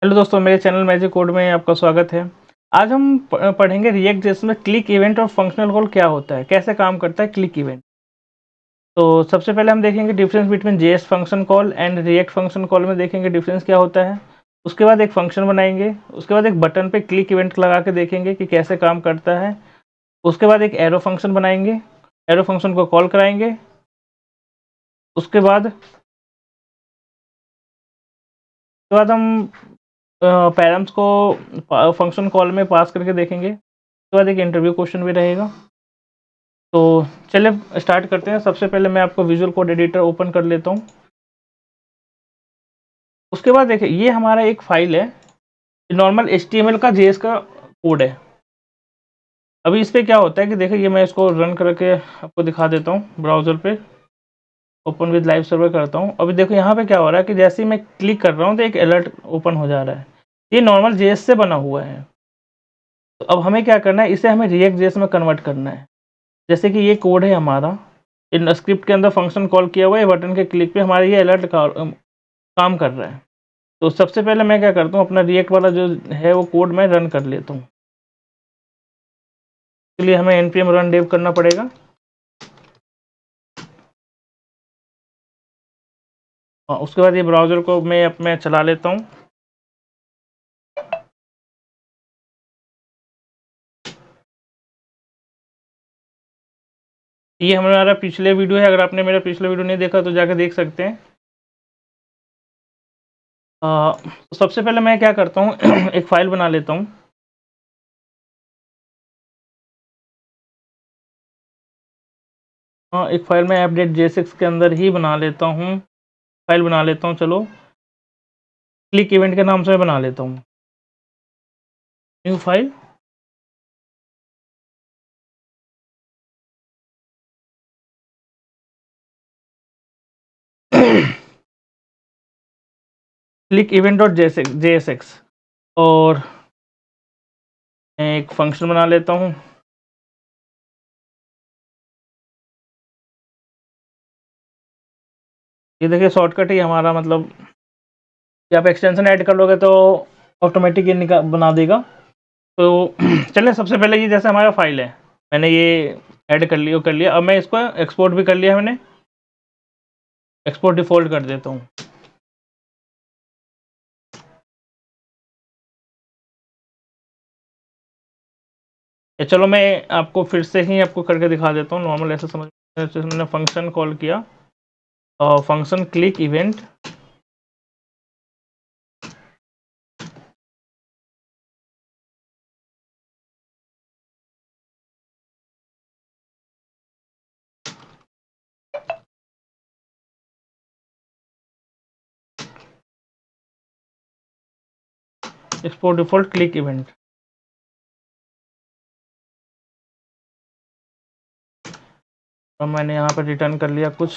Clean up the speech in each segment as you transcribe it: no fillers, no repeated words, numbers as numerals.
Hello दोस्तों, मेरे channel magic code में आपका स्वागत है। आज हम पढ़ेंगे रिएक्ट जेएस में क्लिक इवेंट और फंक्शनल कॉल क्या होता है, कैसे काम करता है क्लिक इवेंट। तो सबसे पहले हम देखेंगे difference between JS function call and react function call में देखेंगे डिफरेंस क्या होता है। उसके बाद एक फंक्शन बनाएंगे, उसके बाद एक बटन पे क्लिक इवेंट लगा के देखेंगे कि कैसे काम करता है। उसके बाद एक एरो फंक्शन बनाएंगे, एरो फंक्शन को कॉल कराएंगे। उसके बाद हम पैरम्स को फंक्शन कॉल में पास करके देखेंगे। उसके बाद एक इंटरव्यू क्वेश्चन भी रहेगा। तो चलिए स्टार्ट करते हैं। सबसे पहले मैं आपको विजुअल कोड एडिटर ओपन कर लेता हूँ। उसके बाद देखिए, ये हमारा एक फाइल है, नॉर्मल HTML का जेएस का कोड है। अभी इस पे क्या होता है कि देखिए, ये मैं इसको रन करके आपको दिखा देता हूँ। ब्राउजर पे ओपन विद लाइव सर्वर करता हूँ। अभी देखो यहाँ पे क्या हो रहा है कि जैसे ही मैं क्लिक कर रहा हूँ तो एक अलर्ट ओपन हो जा रहा है। ये नॉर्मल जेएस से बना हुआ है। तो अब हमें क्या करना है, इसे हमें रिएक्ट जेएस में कन्वर्ट करना है। जैसे कि ये कोड है हमारा, इन स्क्रिप्ट के अंदर फंक्शन कॉल किया हुआ है, बटन के क्लिक पे हमारा ये अलर्ट काम कर रहा है। तो सबसे पहले मैं क्या करता हूँ, अपना रिएक्ट वाला जो है वो कोड मैं रन कर लेता हूँ। इसके लिए हमें npm रन dev करना पड़ेगा। उसके बाद ये ब्राउज़र को मैं चला लेता हूँ। ये हमारा पिछले वीडियो है, अगर आपने मेरा पिछले वीडियो नहीं देखा तो जाकर देख सकते हैं। तो सबसे पहले मैं क्या करता हूँ एक फ़ाइल बना लेता हूँ। एक फ़ाइल मैं appdate.jsx के अंदर ही बना लेता हूँ। फ़ाइल बना लेता हूँ, चलो क्लिक इवेंट के नाम से मैं बना लेता हूँ। New file. Click event dot JSX और मैं एक फंक्शन बना लेता हूँ। ये देखिए शॉर्टकट ही हमारा, मतलब कि आप एक्सटेंशन ऐड कर लोगे तो ऑटोमेटिक ये बना देगा। तो चलिए सबसे पहले ये जैसे हमारा फाइल है, मैंने ये ऐड कर लिया। अब मैं इसको एक्सपोर्ट भी कर लिया है मैंने। एक्सपोर्ट डिफ़ॉल्ट कर देता हूँ। चलो मैं आपको फिर से ही आपको करके दिखा देता हूँ। नॉर्मल ऐसे समझ, जैसे मैंने फंक्शन कॉल किया और function click event, export default click event. अब मैंने यहाँ पर रिटर्न कर लिया कुछ,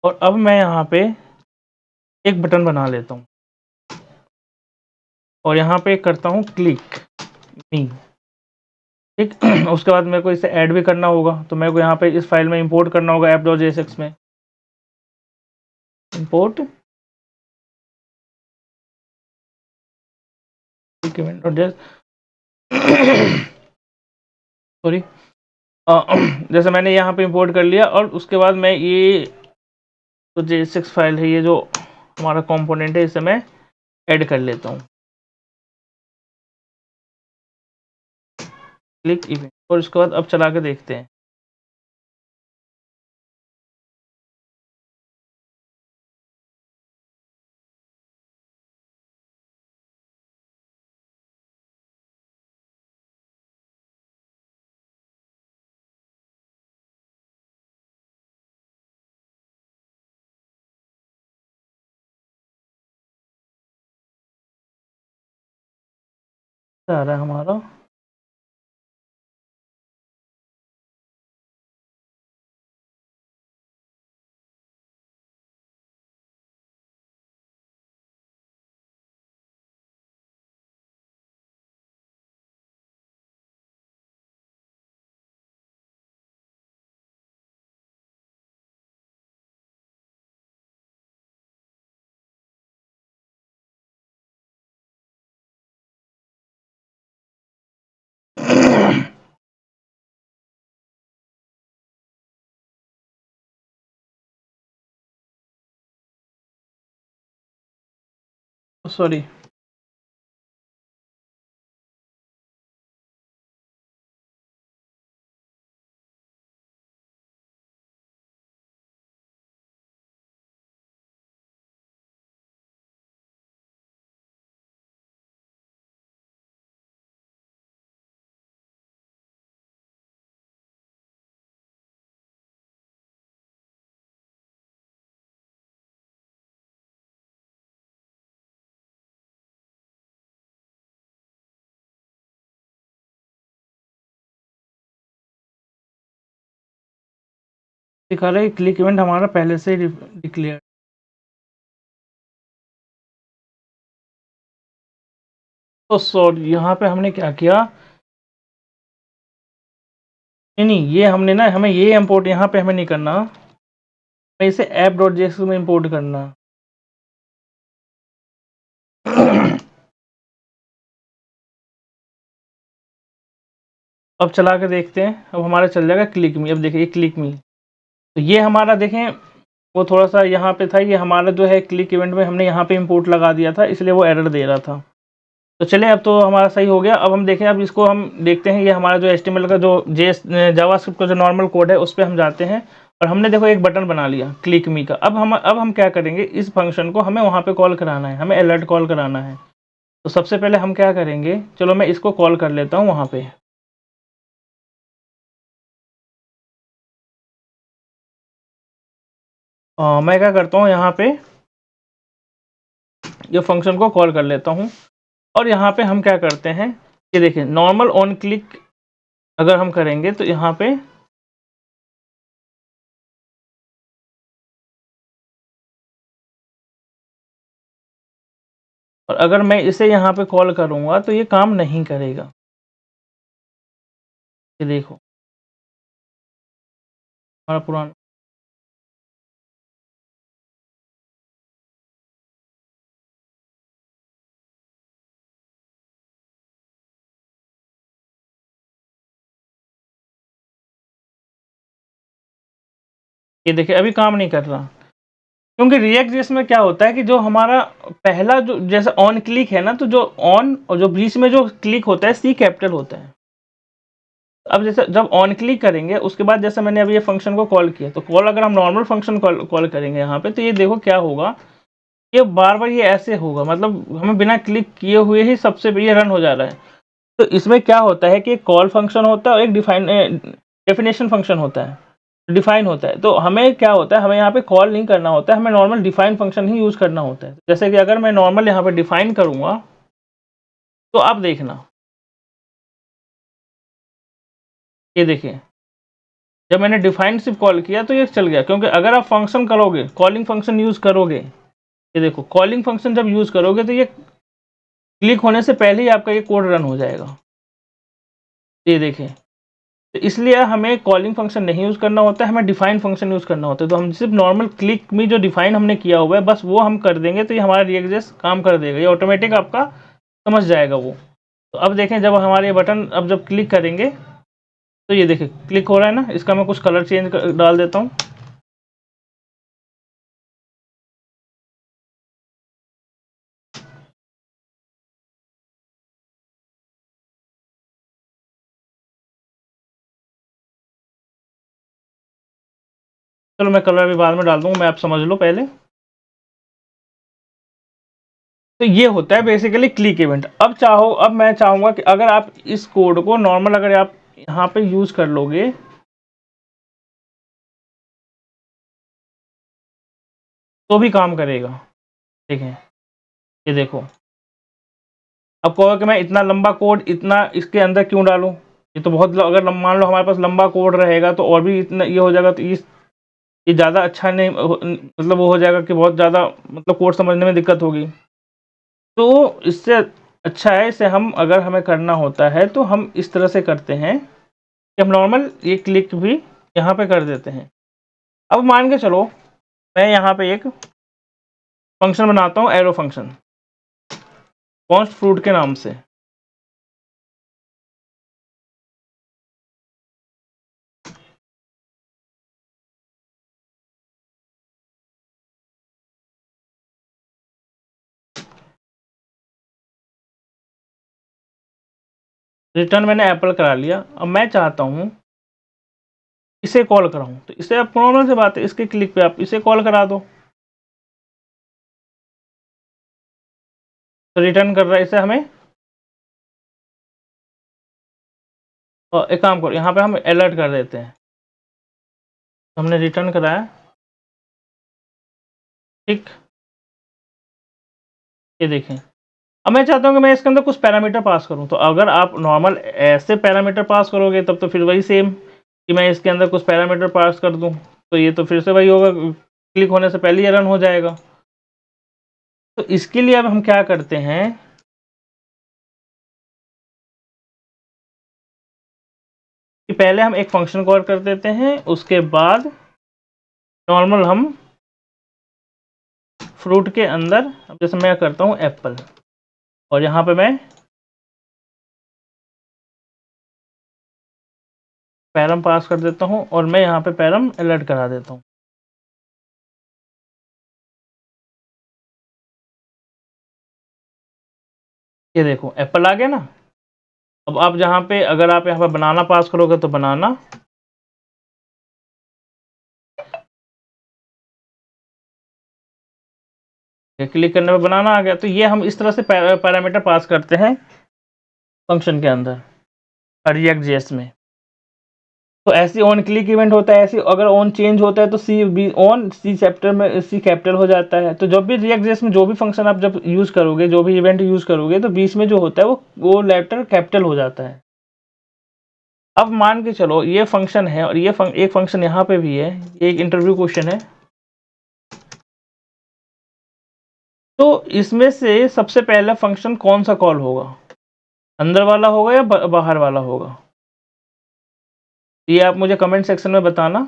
और अब मैं यहाँ पे एक बटन बना लेता हूँ और यहाँ पे करता हूँ क्लिक मी। ठीक उसके बाद मेरे को इसे ऐड भी करना होगा, तो मेरे को यहाँ पे इस फाइल में इंपोर्ट करना होगा app.jsx में। इंपोर्ट सॉरी जैसे मैंने यहाँ पे इंपोर्ट कर लिया, और उसके बाद मैं ये तो JSX फाइल है, ये जो हमारा कंपोनेंट है, इसे मैं ऐड कर लेता हूँ क्लिक इवेंट, और उसके बाद अब चला के देखते हैं। आ रहा है हमारा, सॉरी। दिखा रहा है क्लिक इवेंट हमारा पहले से डिक्लेयर। तो सॉरी, यहाँ पे हमने क्या किया, नहीं नहीं, ये हमने ना, हमें ये इंपोर्ट यहाँ पे हमें नहीं करना, हमें इसे ऐप डॉट जेएस में इंपोर्ट करना। अब चला के देखते हैं, अब हमारा चल जाएगा क्लिक मी। अब देखिए क्लिक मी, तो ये हमारा देखें वो थोड़ा सा यहाँ पे था, ये हमारा जो है क्लिक इवेंट में हमने यहाँ पे इंपोर्ट लगा दिया था, इसलिए वो एरर दे रहा था। तो चलिए अब तो हमारा सही हो गया। अब हम देखें, अब इसको हम देखते हैं, ये हमारा जो HTML का जो जेएस जावास्क्रिप्ट का जो नॉर्मल कोड है उस पर हम जाते हैं, और हमने देखो एक बटन बना लिया क्लिक मी का। अब हम क्या करेंगे, इस फंक्शन को हमें वहाँ पे कॉल कराना है, हमें अलर्ट कॉल कराना है। तो सबसे पहले हम क्या करेंगे, चलो मैं इसको कॉल कर लेता हूँ वहाँ पे। मैं क्या करता हूँ, यहाँ पे ये फंक्शन को कॉल कर लेता हूँ, और यहाँ पे हम क्या करते हैं, ये देखिए नॉर्मल ऑन क्लिक अगर हम करेंगे तो यहाँ पे और अगर मैं इसे यहाँ पे कॉल करूँगा तो ये काम नहीं करेगा। ये देखो हमारा पुराना, ये देखिए अभी काम नहीं कर रहा, क्योंकि रिएक्ट जेएस में क्या होता है कि जो हमारा पहला जो जैसे ऑन क्लिक है ना, तो जो ऑन और जो बीच में जो क्लिक होता है सी कैपिटल होता है। अब जैसे जब ऑन क्लिक करेंगे उसके बाद जैसे मैंने अभी ये फंक्शन को कॉल किया, तो कॉल अगर हम नॉर्मल फंक्शन कॉल करेंगे यहाँ पे, तो ये देखो क्या होगा, ये बार बार ये ऐसे होगा, मतलब हमें बिना क्लिक किए हुए ही सबसे ये रन हो जा रहा है। तो इसमें क्या होता है कि एक कॉल फंक्शन होता है और एक डेफिनेशन फंक्शन होता है, डिफाइन होता है। तो हमें क्या होता है, हमें यहाँ पे कॉल नहीं करना होता है, हमें नॉर्मल डिफाइन फंक्शन ही यूज़ करना होता है। जैसे कि अगर मैं नॉर्मल यहाँ पे डिफाइन करूँगा, तो आप देखना, ये देखिए जब मैंने डिफाइन सिर्फ कॉल किया तो ये चल गया, क्योंकि अगर आप फंक्शन करोगे, कॉलिंग फंक्शन यूज़ करोगे, ये देखो कॉलिंग फंक्शन जब यूज़ करोगे तो ये क्लिक होने से पहले ही आपका ये कोड रन हो जाएगा। ये देखें, तो इसलिए हमें कॉलिंग फंक्शन नहीं यूज़ करना होता है, हमें डिफाइन फंक्शन यूज़ करना होता है। तो हम सिर्फ नॉर्मल क्लिक में जो डिफाइन हमने किया हुआ है बस वो हम कर देंगे, तो ये हमारा रिएक्ट जेएस काम कर देगा, ये ऑटोमेटिक आपका समझ जाएगा वो। तो अब देखें जब हमारे बटन अब जब क्लिक करेंगे तो ये देखिए क्लिक हो रहा है ना, इसका मैं कुछ कलर चेंज डाल देता हूँ। चलो मैं कलर भी बाद में डाल दूँगा, मैं आप समझ लो पहले। तो ये होता है बेसिकली क्लिक इवेंट। अब मैं चाहूँगा कि अगर आप इस कोड को नॉर्मल अगर आप यहाँ पे यूज़ कर लोगे तो भी काम करेगा। देखें, ये देखो, अब कहोगे कि मैं इतना लंबा कोड इतना इसके अंदर क्यों डालूँ? ये तो बहुत अगर मान लो हमारे पास लंबा कोड रहेगा तो और भी इतना ये हो जाएगा, तो ये ज़्यादा अच्छा नहीं मतलब वो हो जाएगा कि बहुत ज़्यादा मतलब कोड समझने में दिक्कत होगी। तो इससे अच्छा है, इसे हम अगर हमें करना होता है तो हम इस तरह से करते हैं कि हम नॉर्मल ये क्लिक भी यहाँ पे कर देते हैं। अब मान के चलो मैं यहाँ पे एक फंक्शन बनाता हूँ, एरो फंक्शन कॉन्स्ट फ्रूट के नाम से। रिटर्न मैंने एप्पल करा लिया। अब मैं चाहता हूँ इसे कॉल कराऊँ, तो इसे आप नॉर्मल सी बात है, इसके क्लिक पे आप इसे कॉल करा दो, तो रिटर्न कर रहा है इसे हमें। और एक काम करो, यहाँ पे हम अलर्ट कर देते हैं, हमने रिटर्न कराया, ठीक। ये देखें, अब मैं चाहता हूँ कि मैं इसके अंदर कुछ पैरामीटर पास करूँ, तो अगर आप नॉर्मल ऐसे पैरामीटर पास करोगे तब तो फिर वही सेम कि मैं इसके अंदर कुछ पैरामीटर पास कर दूँ, तो ये तो फिर से वही होगा, क्लिक होने से पहले ही रन हो जाएगा। तो इसके लिए अब हम क्या करते हैं कि पहले हम एक फंक्शन कॉल कर देते हैं, उसके बाद नॉर्मल हम फ्रूट के अंदर, अब जैसे मैं करता हूँ एप्पल, और यहाँ पे मैं पैरम पास कर देता हूँ, और मैं यहाँ पे पैरम अलर्ट करा देता हूँ। ये देखो एप्पल आ गया ना। अब आप जहाँ पे, अगर आप यहाँ पे बनाना पास करोगे तो बनाना, क्लिक करने पे बनाना आ गया। तो ये हम इस तरह से पैरामीटर पास करते हैं फंक्शन के अंदर रिएक्ट जेएस में। तो ऐसे ऑन क्लिक इवेंट होता है, ऐसे अगर ऑन चेंज होता है तो C B on C chapter में सी कैपिटल हो जाता है। तो जब भी रिएक्ट जेएस में जो भी फंक्शन आप जब यूज़ करोगे, जो भी इवेंट यूज़ करोगे, तो बीच में जो होता है वो लेटर कैपिटल हो जाता है। अब मान के चलो ये फंक्शन है, और ये एक फंक्शन यहाँ पे भी है, ये एक इंटरव्यू क्वेश्चन है। तो इसमें से सबसे पहला फंक्शन कौन सा कॉल होगा, अंदर वाला होगा या बाहर वाला होगा, ये आप मुझे कमेंट सेक्शन में बताना।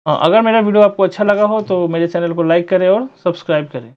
अगर मेरा वीडियो आपको अच्छा लगा हो तो मेरे चैनल को लाइक करें और सब्सक्राइब करें।